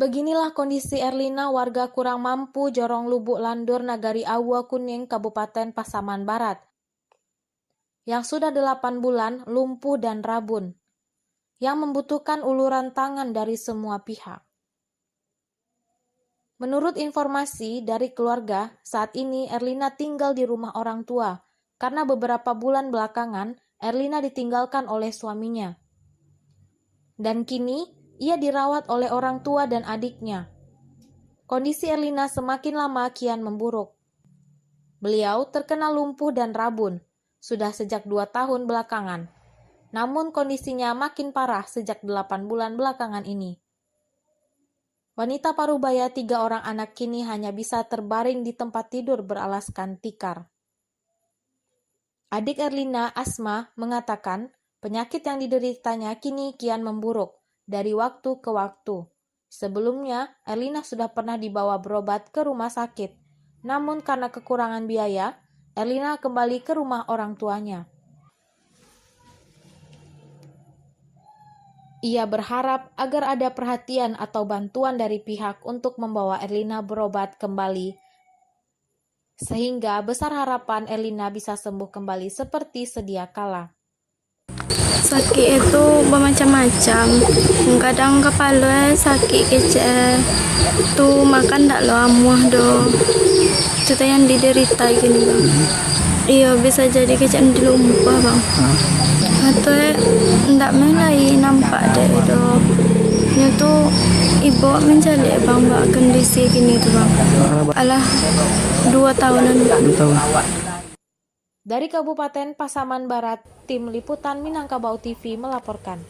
Beginilah kondisi Erlina, warga kurang mampu Jorong Lubuk Landur, Nagari Awa Kuning, Kabupaten Pasaman Barat, yang sudah 8 bulan lumpuh dan rabun, yang membutuhkan uluran tangan dari semua pihak. Menurut informasi dari keluarga, saat ini Erlina tinggal di rumah orang tua, karena beberapa bulan belakangan Erlina ditinggalkan oleh suaminya. Dan kini ia dirawat oleh orang tua dan adiknya. Kondisi Erlina semakin lama kian memburuk. Beliau terkena lumpuh dan rabun sudah sejak 2 tahun belakangan. Namun kondisinya makin parah sejak 8 bulan belakangan ini. Wanita parubaya 3 orang anak kini hanya bisa terbaring di tempat tidur beralaskan tikar. Adik Erlina, Asma, mengatakan penyakit yang dideritanya kini kian memburuk dari waktu ke waktu. Sebelumnya, Erlina sudah pernah dibawa berobat ke rumah sakit. Namun karena kekurangan biaya, Erlina kembali ke rumah orang tuanya. Ia berharap agar ada perhatian atau bantuan dari pihak untuk membawa Erlina berobat kembali, sehingga besar harapan Erlina bisa sembuh kembali seperti sedia kala. Sakit itu bermacam-macam. Kadang kepala sakit kecil. Tu makan tak lo amuah do. Itu yang diderita gini bang. Iya bisa jadi kecil dilumpah bang. Atau ndak melai nampak deh do. Itu ibu mencari bang bak kondisi gini tu bang. Alah 2 tahunan. 2 tahun. Dari Kabupaten Pasaman Barat, Tim Liputan Minangkabau TV melaporkan.